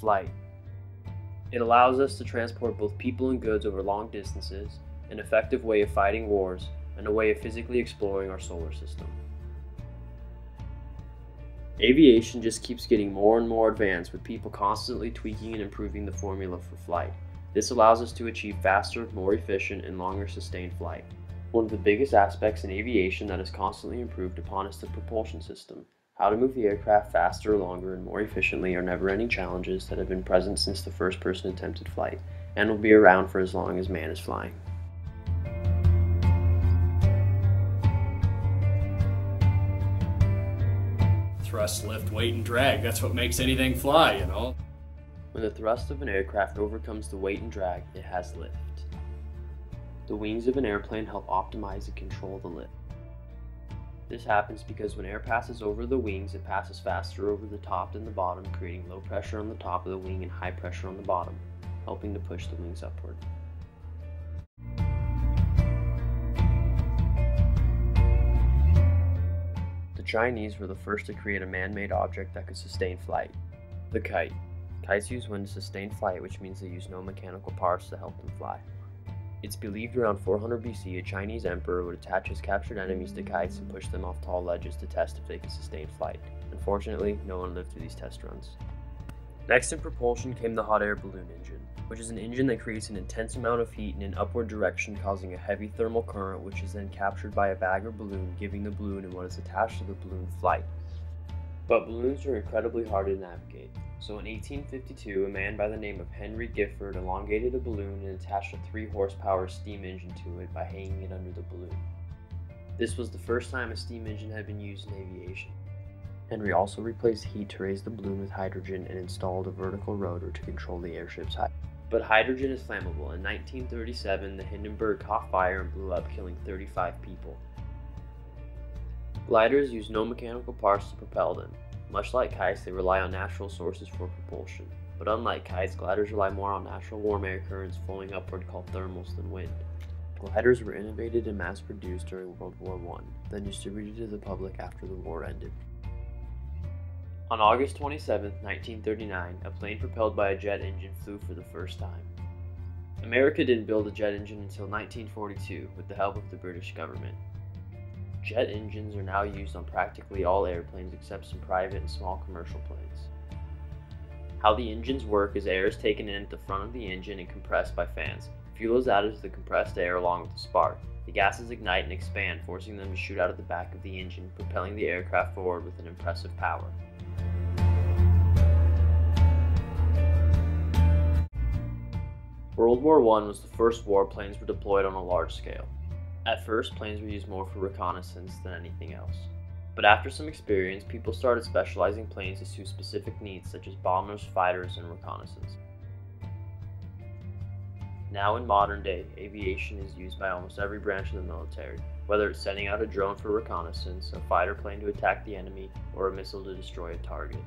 flight. It allows us to transport both people and goods over long distances, an effective way of fighting wars, and a way of physically exploring our solar system. Aviation just keeps getting more and more advanced, with people constantly tweaking and improving the formula for flight. This allows us to achieve faster, more efficient, and longer sustained flight. One of the biggest aspects in aviation that is constantly improved upon is the propulsion system. How to move the aircraft faster, longer, and more efficiently are never-ending challenges that have been present since the first person attempted flight, and will be around for as long as man is flying. Thrust, lift, weight, and drag. That's what makes anything fly, you know? When the thrust of an aircraft overcomes the weight and drag, it has lift. The wings of an airplane help optimize and control the lift. This happens because when air passes over the wings, it passes faster over the top than the bottom, creating low pressure on the top of the wing and high pressure on the bottom, helping to push the wings upward. The Chinese were the first to create a man-made object that could sustain flight: the kite. Kites use wind to sustain flight, which means they use no mechanical parts to help them fly. It's believed around 400 BC, a Chinese emperor would attach his captured enemies to kites and push them off tall ledges to test if they could sustain flight. Unfortunately, no one lived through these test runs. Next in propulsion came the hot air balloon engine, which is an engine that creates an intense amount of heat in an upward direction, causing a heavy thermal current, which is then captured by a bag or balloon, giving the balloon and what is attached to the balloon flight. But balloons are incredibly hard to navigate. So in 1852, a man by the name of Henry Gifford elongated a balloon and attached a 3-horsepower steam engine to it by hanging it under the balloon. This was the first time a steam engine had been used in aviation. Henry also replaced heat to raise the balloon with hydrogen and installed a vertical rotor to control the airship's height. But hydrogen is flammable. In 1937, the Hindenburg caught fire and blew up, killing 35 people. Gliders use no mechanical parts to propel them. Much like kites, they rely on natural sources for propulsion. But unlike kites, gliders rely more on natural warm air currents flowing upward called thermals than wind. Gliders were innovated and mass-produced during World War I, then distributed to the public after the war ended. On August 27, 1939, a plane propelled by a jet engine flew for the first time. America didn't build a jet engine until 1942 with the help of the British government. Jet engines are now used on practically all airplanes except some private and small commercial planes. How the engines work is air is taken in at the front of the engine and compressed by fans. Fuel is added to the compressed air along with the spark. The gases ignite and expand, forcing them to shoot out of the back of the engine, propelling the aircraft forward with an impressive power. World War I was the first war planes were deployed on a large scale. At first, planes were used more for reconnaissance than anything else. But after some experience, people started specializing planes to suit specific needs such as bombers, fighters, and reconnaissance. Now in modern day, aviation is used by almost every branch of the military, whether it's sending out a drone for reconnaissance, a fighter plane to attack the enemy, or a missile to destroy a target.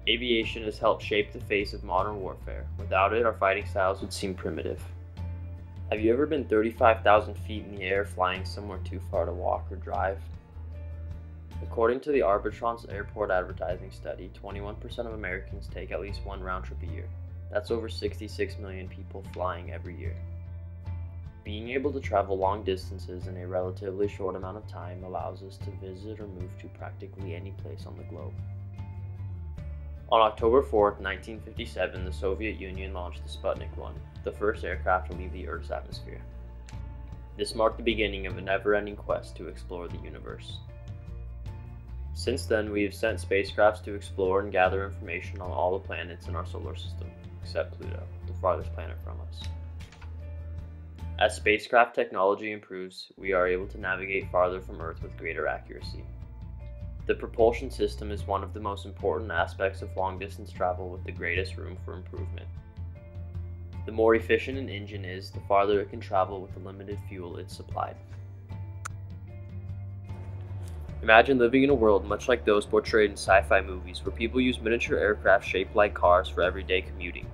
Aviation has helped shape the face of modern warfare. Without it, our fighting styles would seem primitive. Have you ever been 35,000 feet in the air flying somewhere too far to walk or drive? According to the Arbitrage Airport Advertising Study, 21% of Americans take at least one round trip a year. That's over 66 million people flying every year. Being able to travel long distances in a relatively short amount of time allows us to visit or move to practically any place on the globe. On October 4, 1957, the Soviet Union launched the Sputnik 1, the first aircraft to leave the Earth's atmosphere. This marked the beginning of a never-ending quest to explore the universe. Since then, we have sent spacecrafts to explore and gather information on all the planets in our solar system, except Pluto, the farthest planet from us. As spacecraft technology improves, we are able to navigate farther from Earth with greater accuracy. The propulsion system is one of the most important aspects of long-distance travel with the greatest room for improvement. The more efficient an engine is, the farther it can travel with the limited fuel it's supplied. Imagine living in a world much like those portrayed in sci-fi movies where people use miniature aircraft shaped like cars for everyday commuting.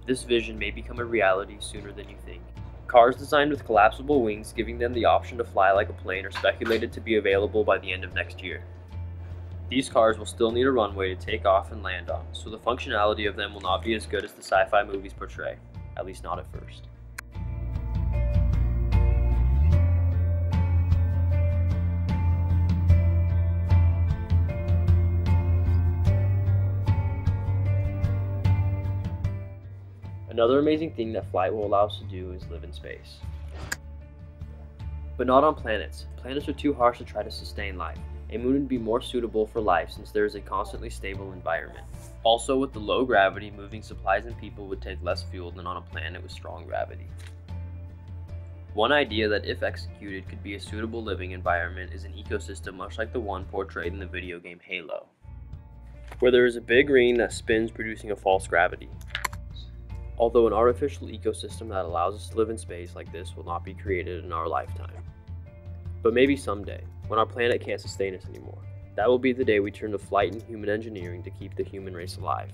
This vision may become a reality sooner than you think. Cars designed with collapsible wings, giving them the option to fly like a plane, are speculated to be available by the end of next year. These cars will still need a runway to take off and land on, so the functionality of them will not be as good as the sci-fi movies portray, at least not at first. Another amazing thing that flight will allow us to do is live in space. But not on planets. Planets are too harsh to try to sustain life. A moon would be more suitable for life since there is a constantly stable environment. Also, with the low gravity, moving supplies and people would take less fuel than on a planet with strong gravity. One idea that, if executed, could be a suitable living environment is an ecosystem much like the one portrayed in the video game Halo, where there is a big ring that spins producing a false gravity. Although an artificial ecosystem that allows us to live in space like this will not be created in our lifetime. But maybe someday, when our planet can't sustain us anymore. That will be the day we turn to flight and human engineering to keep the human race alive.